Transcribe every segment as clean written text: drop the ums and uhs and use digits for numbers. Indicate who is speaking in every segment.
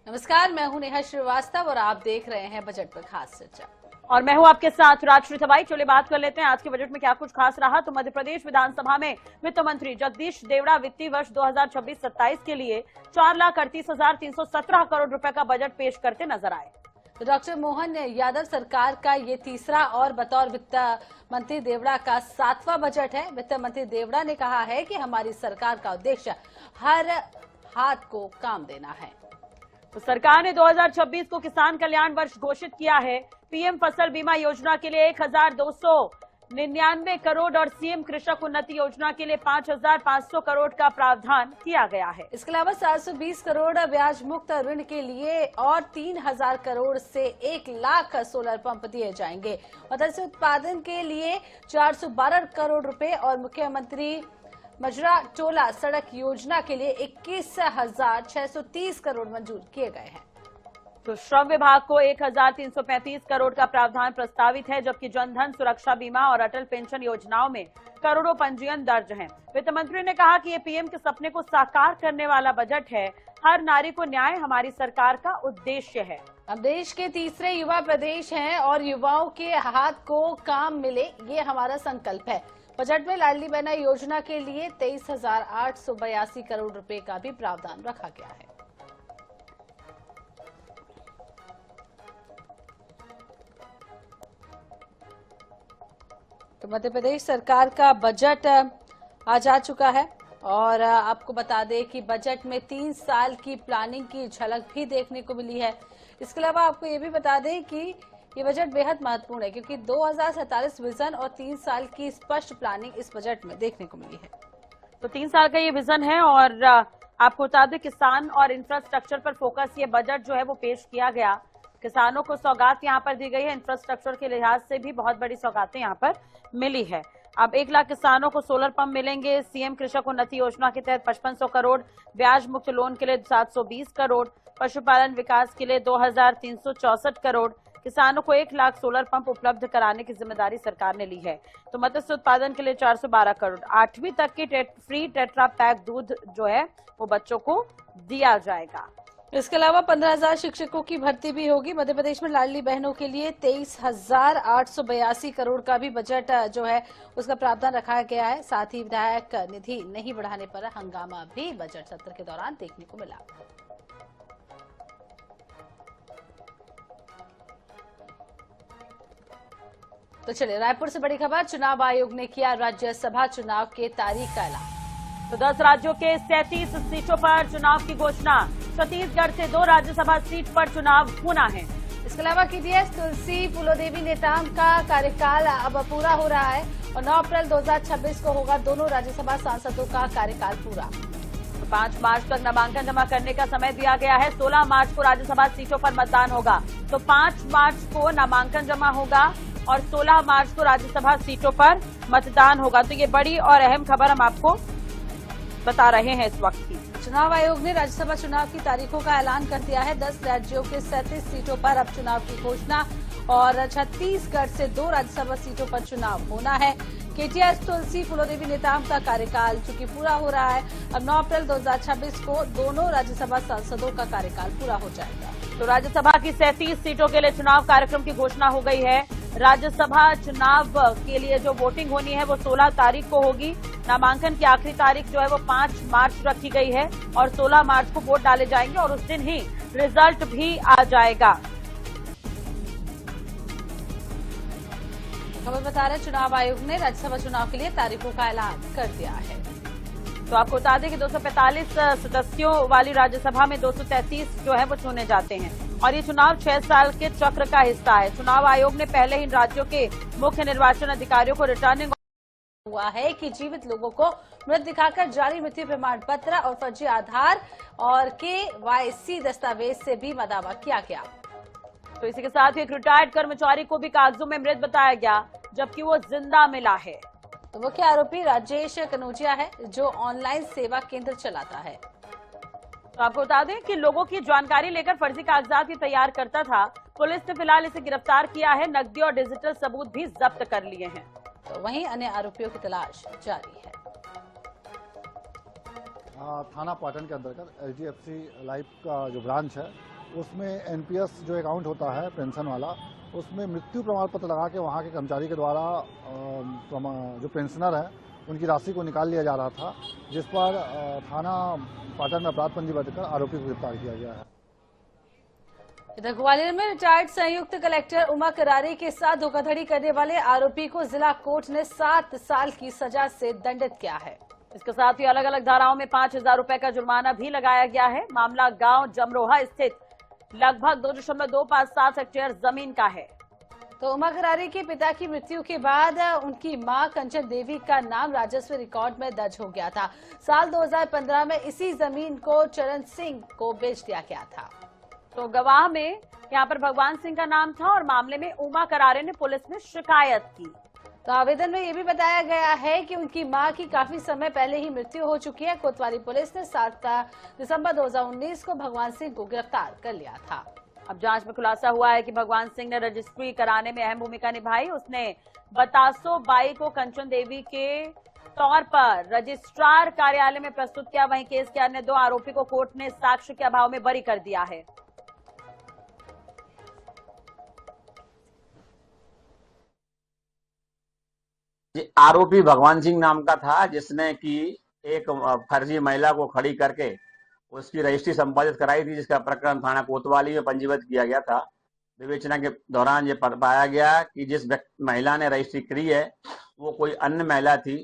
Speaker 1: नमस्कार, मैं हूं नेहा श्रीवास्तव और आप देख रहे हैं बजट पर खास चर्चा।
Speaker 2: और मैं हूं आपके साथ राजश्री थवाई। चलिए बात कर लेते हैं आज के बजट में क्या कुछ खास रहा। तो मध्य प्रदेश विधानसभा में वित्त मंत्री जगदीश देवड़ा वित्तीय वर्ष 2026-27 के लिए 4,38,317 करोड़ रुपए का बजट पेश करते नजर आए।
Speaker 1: तो डॉक्टर मोहन यादव सरकार का ये तीसरा और बतौर वित्त मंत्री देवड़ा का 7वां बजट है। वित्त मंत्री देवड़ा ने कहा है कि हमारी सरकार का उद्देश्य हर हाथ को काम देना है।
Speaker 2: तो सरकार ने 2026 को किसान कल्याण वर्ष घोषित किया है। पीएम फसल बीमा योजना के लिए 1,299 करोड़ और सीएम कृषक उन्नति योजना के लिए 5,500 करोड़ का प्रावधान किया गया है।
Speaker 1: इसके अलावा 720 करोड़ ब्याज मुक्त ऋण के लिए और 3,000 करोड़ से 1 लाख सोलर पंप दिए जाएंगे। मत्स्य उत्पादन के लिए 412 करोड़ रुपए और मुख्यमंत्री मजरा टोला सड़क योजना के लिए 21,630 करोड़ मंजूर किए गए हैं।
Speaker 2: तो श्रम विभाग को 1,335 करोड़ का प्रावधान प्रस्तावित है, जबकि जनधन सुरक्षा बीमा और अटल पेंशन योजनाओं में करोड़ों पंजीयन दर्ज हैं। वित्त मंत्री ने कहा कि ये पीएम के सपने को साकार करने वाला बजट है। हर नारी को न्याय हमारी सरकार का उद्देश्य है।
Speaker 1: हम देश के तीसरे युवा प्रदेश हैं और युवाओं के हाथ को काम मिले, ये हमारा संकल्प है। बजट में लाडली बहना योजना के लिए 23,882 करोड़ रुपए का भी प्रावधान रखा गया है। तो मध्य प्रदेश सरकार का बजट आ जा चुका है और आपको बता दें कि बजट में 3 साल की प्लानिंग की झलक भी देखने को मिली है। इसके अलावा आपको ये भी बता दें कि ये बजट बेहद महत्वपूर्ण है क्योंकि 2047 विजन और 3 साल की स्पष्ट प्लानिंग इस बजट में देखने को मिली है।
Speaker 2: तो 3 साल का ये विजन है और आपको बता दें किसान और इंफ्रास्ट्रक्चर पर फोकस ये बजट जो है वो पेश किया गया। किसानों को सौगात यहाँ पर दी गई है। इंफ्रास्ट्रक्चर के लिहाज से भी बहुत बड़ी सौगातें यहाँ पर मिली है। अब 1 लाख किसानों को सोलर पंप मिलेंगे। सीएम कृषक उन्नति योजना के तहत 5500 करोड़, ब्याज मुक्त लोन के लिए 720 करोड़, पशुपालन विकास के लिए 2,364 करोड़, किसानों को 1 लाख सोलर पंप उपलब्ध कराने की जिम्मेदारी सरकार ने ली है। तो मत्स्य उत्पादन के लिए 412 करोड़, 8वीं तक की फ्री टेट्रा पैक दूध जो है वो बच्चों को दिया जाएगा।
Speaker 1: इसके अलावा 15,000 शिक्षकों की भर्ती भी होगी। मध्य प्रदेश में लाडली बहनों के लिए 23,882 करोड़ का भी बजट जो है उसका प्रावधान रखा गया है। साथ ही विधायक निधि नहीं बढ़ाने पर हंगामा भी बजट सत्र के दौरान देखने को मिला। तो चलिए रायपुर से बड़ी खबर, चुनाव आयोग ने किया राज्यसभा चुनाव के तारीख का ऐलान।
Speaker 2: तो 10 राज्यों के 37 सीटों पर चुनाव की घोषणा। छत्तीसगढ़ से 2 राज्यसभा सीट पर चुनाव होना है।
Speaker 1: इसके अलावा केटीएस तुलसी फूलोदेवी नेताम का कार्यकाल अब पूरा हो रहा है और 9 अप्रैल 2026 को होगा दोनों राज्यसभा सांसदों का कार्यकाल पूरा।
Speaker 2: तो 5 मार्च तक नामांकन जमा करने का समय दिया गया है। 16 मार्च को राज्यसभा सीटों पर मतदान होगा। तो 5 मार्च को नामांकन जमा होगा और 16 मार्च को राज्यसभा सीटों पर मतदान होगा। तो ये बड़ी और अहम खबर हम आपको बता रहे हैं इस वक्त की।
Speaker 1: चुनाव आयोग ने राज्यसभा चुनाव की तारीखों का ऐलान कर दिया है। 10 राज्यों के 37 सीटों पर अब चुनाव की घोषणा और छत्तीसगढ़ से 2 राज्यसभा सीटों पर चुनाव होना है। केटीएस तुलसी फूलोदेवी नेताम का कार्यकाल चूंकि पूरा हो रहा है, अब 9 अप्रैल 2026 को दोनों राज्यसभा सांसदों का कार्यकाल पूरा हो जाएगा।
Speaker 2: तो राज्यसभा की 37 सीटों के लिए चुनाव कार्यक्रम की घोषणा हो गई है। राज्यसभा चुनाव के लिए जो वोटिंग होनी है वो 16 तारीख को होगी। नामांकन की आखिरी तारीख जो है वो 5 मार्च रखी गई है और 16 मार्च को वोट डाले जाएंगे और उस दिन ही रिजल्ट भी आ जाएगा।
Speaker 1: खबर बता रहे चुनाव आयोग ने राज्यसभा चुनाव के लिए तारीखों का ऐलान कर दिया है।
Speaker 2: तो आपको बता दें कि 245 सदस्यों वाली राज्यसभा में 233 जो है वो चुने जाते हैं और ये चुनाव 6 साल के चक्र का हिस्सा है। चुनाव आयोग ने पहले इन राज्यों के मुख्य निर्वाचन अधिकारियों को रिटर्निंग
Speaker 1: हुआ है कि जीवित लोगों को मृत दिखाकर जाली मृत्यु प्रमाण पत्र और फर्जी आधार और KYC दस्तावेज से भी दावा किया गया।
Speaker 2: तो इसी के साथ एक रिटायर्ड कर्मचारी को भी कागजों में मृत बताया गया जबकि वो जिंदा मिला है।
Speaker 1: तो मुख्य आरोपी राजेश कनौजिया है जो ऑनलाइन सेवा केंद्र चलाता है।
Speaker 2: तो आपको बता दें कि लोगों की जानकारी लेकर फर्जी कागजात ही तैयार करता था। पुलिस ने फिलहाल इसे गिरफ्तार किया है। नकदी और डिजिटल सबूत भी जब्त कर लिए हैं।
Speaker 1: तो वहीं अन्य आरोपियों की तलाश जारी है।
Speaker 3: थाना पाटन के अंतर्गत HDFC लाइफ का जो ब्रांच है उसमें NPS जो अकाउंट होता है पेंशन वाला, उसमें मृत्यु प्रमाण पत्र लगा के वहाँ के कर्मचारी के द्वारा जो पेंशनर है उनकी राशि को निकाल लिया जा रहा था, जिस पर थाना पाटन में अपराध पंजीबद्ध कर आरोपी को गिरफ्तार किया गया है।
Speaker 1: इधर ग्वालियर में रिटायर्ड संयुक्त कलेक्टर उमा करारी के साथ धोखाधड़ी करने वाले आरोपी को जिला कोर्ट ने 7 साल की सजा से दंडित किया है।
Speaker 2: इसके साथ ही अलग अलग धाराओं में 5,000 रुपए का जुर्माना भी लगाया गया है। मामला गांव जमरोहा स्थित लगभग 2.257 हेक्टेयर जमीन का है।
Speaker 1: तो उमा करारी के पिता की मृत्यु के बाद उनकी मां कंचन देवी का नाम राजस्व रिकॉर्ड में दर्ज हो गया था। साल 2015 में इसी जमीन को चरण सिंह को बेच दिया गया था।
Speaker 2: तो गवाह में यहां पर भगवान सिंह का नाम था और मामले में उमा करारे ने पुलिस में शिकायत की।
Speaker 1: तो आवेदन में यह भी बताया गया है कि उनकी मां की काफी समय पहले ही मृत्यु हो चुकी है। कोतवाली पुलिस ने 7 दिसंबर 2019 को भगवान सिंह को गिरफ्तार कर लिया था।
Speaker 2: अब जांच में खुलासा हुआ है कि भगवान सिंह ने रजिस्ट्री कराने में अहम भूमिका निभाई। उसने बतासो बाई को कंचन देवी के तौर पर रजिस्ट्रार कार्यालय में प्रस्तुत किया। वहीं केस के अन्य 2 आरोपी को कोर्ट ने साक्ष्य के अभाव में बरी कर दिया है।
Speaker 4: आरोपी भगवान सिंह नाम का था, जिसने कि एक फर्जी महिला को खड़ी करके उसकी रजिस्ट्री संपादित कराई थी, जिसका प्रकरण थाना कोतवाली में पंजीबद्ध किया गया था। विवेचना के दौरान ये पाया गया कि जिस महिला ने रजिस्ट्री करी है वो कोई अन्य महिला थी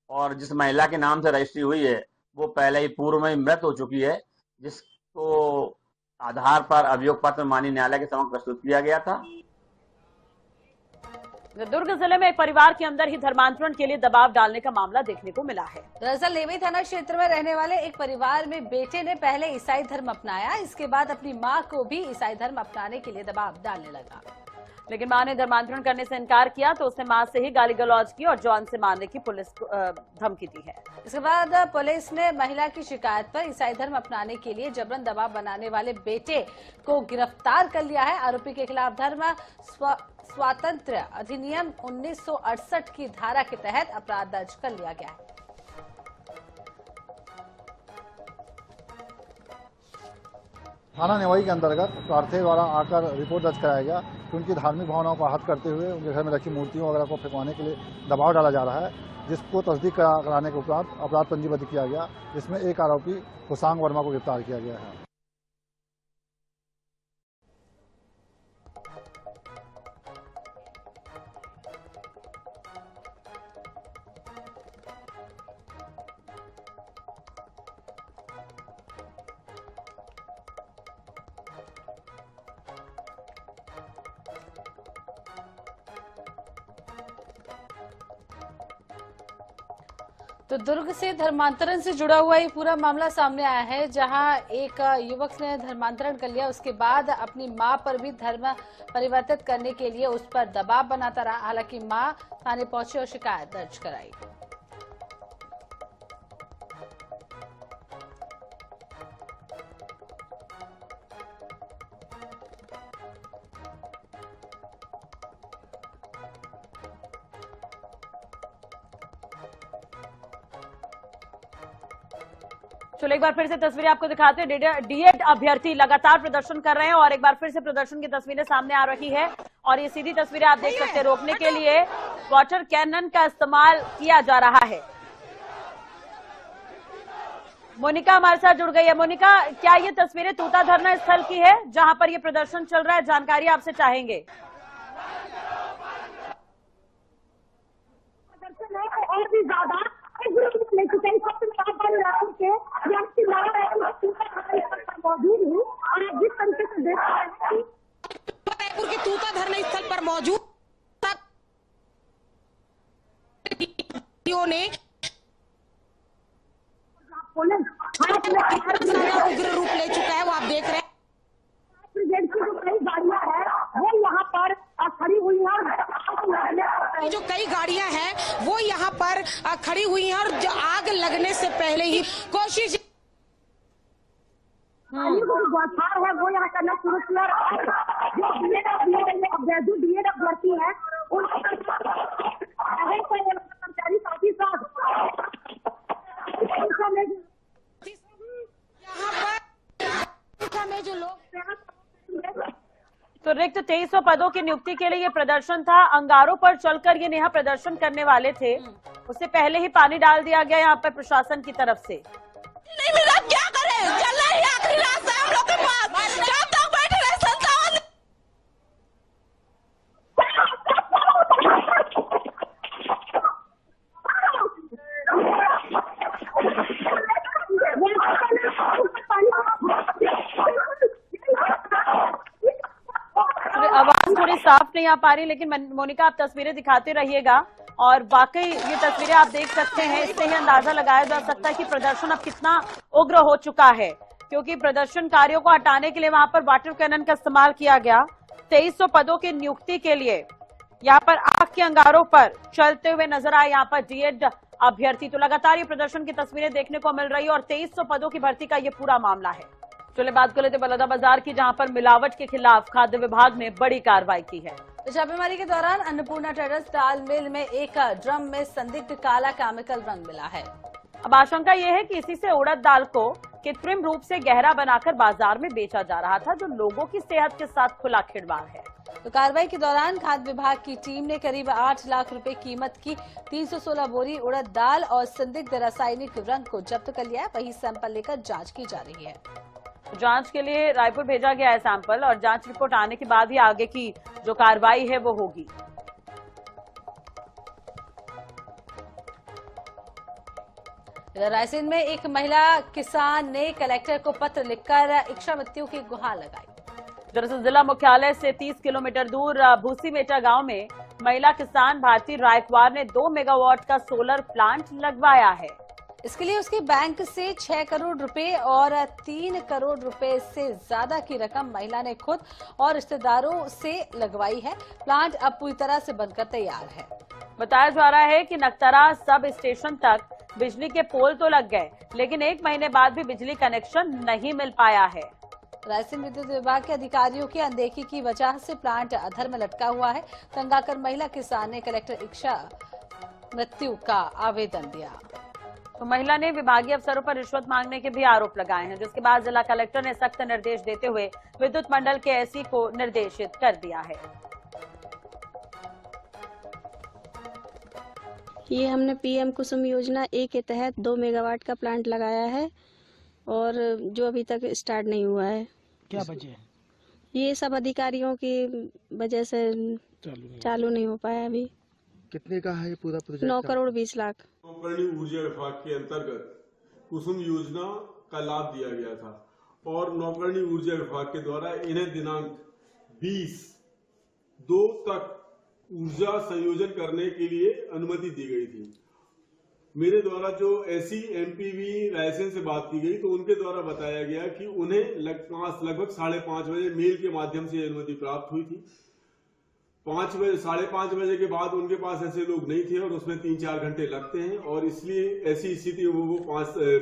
Speaker 4: और जिस महिला के नाम से रजिस्ट्री हुई है वो पहले ही पूर्व में मृत हो चुकी है, जिसको आधार पर अभियोग पत्र माननीय न्यायालय के समक्ष प्रस्तुत किया गया था।
Speaker 2: दुर्ग जिले में एक परिवार के अंदर ही धर्मांतरण के लिए दबाव डालने का मामला देखने को मिला है।
Speaker 1: दरअसल लेवी थाना क्षेत्र में रहने वाले एक परिवार में बेटे ने पहले ईसाई धर्म अपनाया, इसके बाद अपनी मां को भी ईसाई धर्म अपनाने के लिए दबाव डालने लगा।
Speaker 2: लेकिन मां ने धर्मांतरण करने से इनकार किया तो उसने मां से ही गाली गलौज की और जान से मारने की पुलिस को धमकी दी है।
Speaker 1: इसके बाद पुलिस ने महिला की शिकायत पर ईसाई धर्म अपनाने के लिए जबरन दबाव बनाने वाले बेटे को गिरफ्तार कर लिया है। आरोपी के खिलाफ धर्म स्वातंत्र्य अधिनियम 1968 की धारा के तहत अपराध दर्ज कर लिया गया है।
Speaker 3: थाना नेवाई के अंतर्गत प्रार्थी द्वारा आकर रिपोर्ट दर्ज कराया गया कि उनकी धार्मिक भावनाओं को आहत करते हुए उनके घर में रखी मूर्तियों वगैरह को फेंकवाने के लिए दबाव डाला जा रहा है, जिसको तस्दीक कराने के उपरांत अपराध पंजीबद्ध किया गया। इसमें एक आरोपी हुसांग वर्मा को गिरफ्तार किया गया है।
Speaker 1: तो दुर्ग से धर्मांतरण से जुड़ा हुआ ये पूरा मामला सामने आया है, जहां एक युवक ने धर्मांतरण कर लिया, उसके बाद अपनी मां पर भी धर्म परिवर्तित करने के लिए उस पर दबाव बनाता रहा। हालांकि मां थाने पहुंची और शिकायत दर्ज कराई।
Speaker 2: चलो एक बार फिर से तस्वीरें आपको दिखाते हैं। डीएड अभ्यर्थी लगातार प्रदर्शन कर रहे हैं और एक बार फिर से प्रदर्शन की तस्वीरें सामने आ रही है और ये सीधी तस्वीरें आप देख सकते हैं। रोकने के लिए वाटर कैनन का इस्तेमाल किया जा रहा है। मोनिका हमारे साथ जुड़ गई है। मोनिका, क्या ये तस्वीरें तूता धरना स्थल की है जहां पर ये प्रदर्शन चल रहा है? जानकारी आपसे चाहेंगे।
Speaker 5: और भी ज्यादा मौजूद हूँ और जिस तरीके से देख रहे हैं रायपुर के तूता धरना स्थल पर मौजूद ने उग्र रूप ले चुका है, वो आप देख रहे हैं। जो कई गाड़ियां हैं वो यहाँ पर खड़ी हुई हैं, जो कई गाड़ियां हैं वो यहाँ पर खड़ी हुई हैं और जो आग लगने से पहले ही कोशिश है वो यहाँ करना शुरू किया। जो डीएड अभ्यर्थी है कर्मचारी साथ ही साथ
Speaker 2: तो रिक्त 2300 पदों की नियुक्ति के लिए ये प्रदर्शन था। अंगारों पर चलकर ये नेहा प्रदर्शन करने वाले थे, उससे पहले ही पानी डाल दिया गया यहाँ पर प्रशासन की तरफ से।
Speaker 6: नहीं मिला क्या करें, चलना ही आखिरी रास्ता है हम लोग के पास, कब तक बैठे रहे संतावन।
Speaker 2: आवाज थोड़ी साफ नहीं आ पा रही, लेकिन मोनिका आप तस्वीरें दिखाते रहिएगा। और वाकई ये तस्वीरें आप देख सकते हैं, इससे ही अंदाजा लगाया जा सकता है कि प्रदर्शन अब कितना उग्र हो चुका है, क्योंकि प्रदर्शनकारियों को हटाने के लिए वहां पर वाटर कैनन का इस्तेमाल किया गया। 2300 पदों की नियुक्ति के लिए यहाँ पर आग के अंगारों पर चलते हुए नजर आए यहाँ पर डीएड अभ्यर्थी। तो लगातार ये प्रदर्शन की तस्वीरें देखने को मिल रही है और 2300 पदों की भर्ती का ये पूरा मामला है। चलिए बात कर लेते बलौदा बाजार की, जहां पर मिलावट के खिलाफ खाद्य विभाग ने बड़ी कार्रवाई की है।
Speaker 1: छापेमारी के दौरान अन्नपूर्णा ट्रेडर्स दाल मिल में एक ड्रम में संदिग्ध काला केमिकल रंग मिला है।
Speaker 2: अब आशंका यह है कि इसी से उड़द दाल को कृत्रिम रूप से गहरा बनाकर बाजार में बेचा जा रहा था, जो लोगों की सेहत के साथ खुला खिलवाड़ है।
Speaker 1: तो कार्रवाई के दौरान खाद्य विभाग की टीम ने करीब 8 लाख रुपए कीमत की 316 बोरी उड़द दाल और संदिग्ध रासायनिक रंग को जब्त कर लिया है। वही सैंपल लेकर जांच की जा रही है।
Speaker 2: जांच के लिए रायपुर भेजा गया है सैंपल, और जांच रिपोर्ट आने के बाद ही आगे की जो कार्रवाई है वो होगी।
Speaker 1: रायसेन में एक महिला किसान ने कलेक्टर को पत्र लिखकर इच्छा मृत्यु की गुहार लगाई।
Speaker 2: दरअसल जिला मुख्यालय से 30 किलोमीटर दूर भूसीमेटा गांव में महिला किसान भारती रायकवार ने 2 मेगावाट का सोलर प्लांट लगवाया है।
Speaker 1: इसके लिए उसके बैंक से 6 करोड़ रुपए और 3 करोड़ रुपए से ज्यादा की रकम महिला ने खुद और रिश्तेदारों से लगवाई है। प्लांट अब पूरी तरह से बनकर तैयार है।
Speaker 2: बताया जा रहा है कि नकतरा सब स्टेशन तक बिजली के पोल तो लग गए, लेकिन 1 महीने बाद भी बिजली कनेक्शन नहीं मिल पाया है।
Speaker 1: रायसेन विद्युत विभाग के अधिकारियों की अनदेखी की वजह से प्लांट अधर में लटका हुआ है। तंग आकर महिला किसान ने कलेक्टर इच्छा मृत्यु का आवेदन दिया।
Speaker 2: तो महिला ने विभागीय अफसरों पर रिश्वत मांगने के भी आरोप लगाए हैं, जिसके बाद जिला कलेक्टर ने सख्त निर्देश देते हुए विद्युत मंडल के एसई को निर्देशित कर दिया है।
Speaker 7: ये हमने पीएम कुसुम योजना ए के तहत 2 मेगावाट का प्लांट लगाया है और जो अभी तक स्टार्ट नहीं हुआ है।
Speaker 8: क्या वजह है?
Speaker 7: ये सब अधिकारियों की वजह से चालू नहीं हो पाया अभी।
Speaker 8: कितने का है ये पूरा प्रोजेक्ट?
Speaker 7: 9 करोड़ 20 लाख।
Speaker 9: नवकरणीय ऊर्जा विभाग के अंतर्गत कुसुम योजना का लाभ दिया गया था और नवकरणीय ऊर्जा विभाग के द्वारा इन्हें दिनांक 20/2 तक ऊर्जा संयोजन करने के लिए अनुमति दी गई थी। मेरे द्वारा जो एसई एमपीवी रायसेन से बात की गई तो उनके द्वारा बताया गया कि उन्हें लगभग 5:30 बजे मेल के माध्यम से अनुमति प्राप्त हुई थी। 5 बजे 5:30 बजे के बाद उनके पास ऐसे लोग नहीं थे और उसमें 3-4 घंटे लगते हैं और इसलिए ऐसी स्थिति वो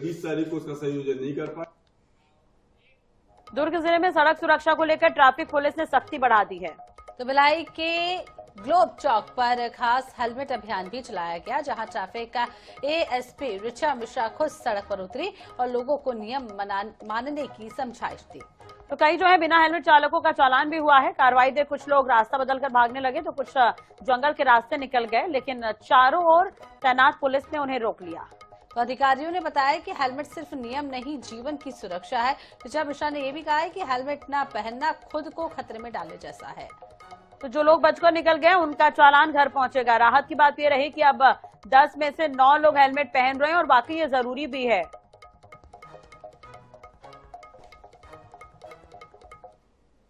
Speaker 9: 20 तारीख को उसका संयोजन नहीं कर पाए।
Speaker 2: दुर्ग जिले में सड़क सुरक्षा को लेकर ट्रैफिक पुलिस ने सख्ती बढ़ा दी है।
Speaker 1: तो भिलाई के ग्लोब चौक पर खास हेलमेट अभियान भी चलाया गया, जहां ट्रैफिक का एएसपी ऋचा मिश्रा खुद सड़क पर उतरी और लोगों को नियम मानने की समझाइश दी।
Speaker 2: तो कई जो है बिना हेलमेट चालकों का चालान भी हुआ है। कार्रवाई देख कुछ लोग रास्ता बदलकर भागने लगे तो कुछ जंगल के रास्ते निकल गए, लेकिन चारों ओर तैनात पुलिस ने उन्हें रोक लिया।
Speaker 1: तो अधिकारियों ने बताया कि हेलमेट सिर्फ नियम नहीं, जीवन की सुरक्षा है। ऋचा मिश्रा ने यह भी कहा है कि हेलमेट न पहनना खुद को खतरे में डालने जैसा है।
Speaker 2: तो जो लोग बचकर निकल गए उनका चालान घर पहुंचेगा। राहत की बात यह रही कि अब 10 में से 9 लोग हेलमेट पहन रहे हैं और बाकी ये जरूरी भी है।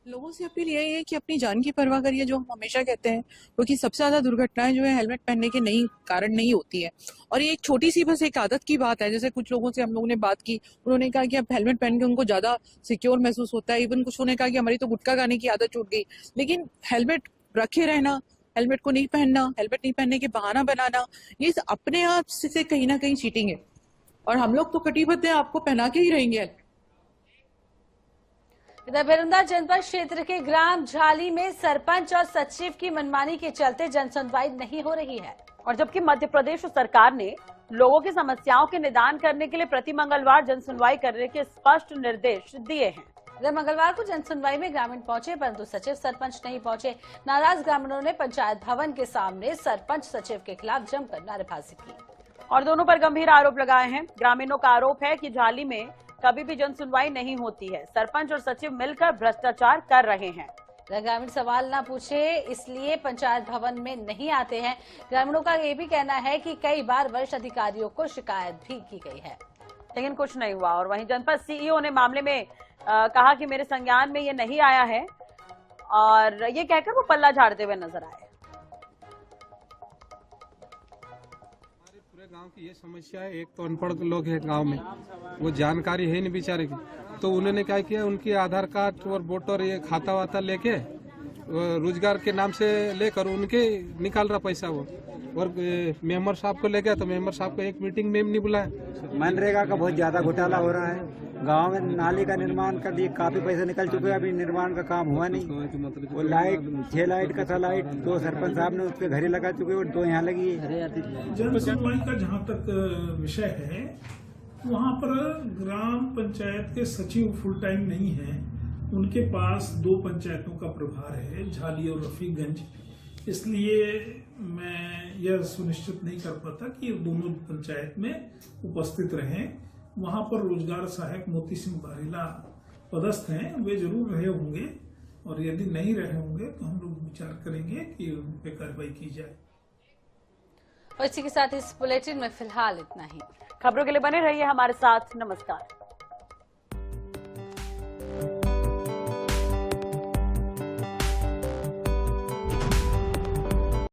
Speaker 10: लोगों से अपील यही है कि अपनी जान की परवाह करिए, जो हम हमेशा कहते हैं, क्योंकि सबसे ज्यादा दुर्घटनाएं जो है हेलमेट पहनने के नहीं कारण नहीं होती है। और ये एक छोटी सी बस एक आदत की बात है। जैसे कुछ लोगों से हम लोगों ने बात की, उन्होंने कहा कि अब हेलमेट पहन के उनको ज्यादा सिक्योर महसूस होता है। इवन कुछ ने कहा कि हमारी तो गुटखा खाने की आदत छूट गई। लेकिन हेलमेट रखे रहना, हेलमेट को नहीं पहनना, हेलमेट नहीं पहनने के बहाना बनाना, ये अपने आप से कहीं ना कहीं चीटिंग है और हम लोग तो कटिबद्ध हैं, आपको पहना के ही रहेंगे।
Speaker 1: इधर भिलंदा जनपद क्षेत्र के ग्राम झाली में सरपंच और सचिव की मनमानी के चलते जनसुनवाई नहीं हो रही है,
Speaker 2: और जबकि मध्य प्रदेश सरकार ने लोगों की समस्याओं के निदान करने के लिए प्रति मंगलवार जनसुनवाई करने के स्पष्ट निर्देश दिए हैं।
Speaker 1: इधर मंगलवार को जनसुनवाई में ग्रामीण पहुंचे, परंतु सचिव सरपंच नहीं पहुंचे। नाराज ग्रामीणों ने पंचायत भवन के सामने सरपंच सचिव के खिलाफ जमकर नारेबाजी की
Speaker 2: और दोनों पर गंभीर आरोप लगाए हैं। ग्रामीणों का आरोप है कि झाली में कभी भी जनसुनवाई नहीं होती है, सरपंच और सचिव मिलकर भ्रष्टाचार कर रहे हैं।
Speaker 1: ग्रामीण सवाल न पूछे इसलिए पंचायत भवन में नहीं आते हैं। ग्रामीणों का ये भी कहना है कि कई बार वरिष्ठ अधिकारियों को शिकायत भी की गई है,
Speaker 2: लेकिन कुछ नहीं हुआ। और वहीं जनपद सीईओ ने मामले में कहा कि मेरे संज्ञान में ये नहीं आया है और ये कहकर वो पल्ला झाड़ते हुए नजर आए।
Speaker 11: हमारे पूरे गांव की ये समस्या है, एक तो अनपढ़ लोग हैं गांव में, वो जानकारी है नहीं बेचारे की, तो उन्होंने क्या किया, उनके आधार कार्ड और वोटर ये खाता वाता लेके रोजगार के नाम से लेकर उनके निकाल रहा पैसा वो, और मेंबर साहब को ले गया तो मेंबर साहब को एक मीटिंग में नहीं बुलाया।
Speaker 12: मनरेगा का बहुत ज्यादा घोटाला हो रहा है। गांव में नाली का निर्माण कर दिए, काफी पैसे निकल चुके हैं, अभी निर्माण का काम हुआ नहीं। वो लाइट 6 लाइट का था, लाइट 2 सरपंच साहब ने उसके घर ही लगा चुके और 2 यहाँ लगी है।
Speaker 13: जनसुनवाई का जहाँ तक विषय है, वहाँ पर ग्राम पंचायत के सचिव फुल टाइम नहीं है। उनके पास 2 पंचायतों का प्रभार है, झाली और रफीगंज। इसलिए मैं यह सुनिश्चित नहीं कर पाता कि दोनों पंचायत में उपस्थित रहें। वहां पर रोजगार सहायक मोती सिंह बारेला पदस्थ हैं, वे जरूर रहे होंगे और यदि नहीं रहे होंगे तो हम लोग विचार करेंगे कि उन पर कार्रवाई की जाए।
Speaker 1: और इसी के साथ इस बुलेटिन में फिलहाल इतना ही।
Speaker 2: खबरों के लिए बने रहिए हमारे साथ। नमस्कार।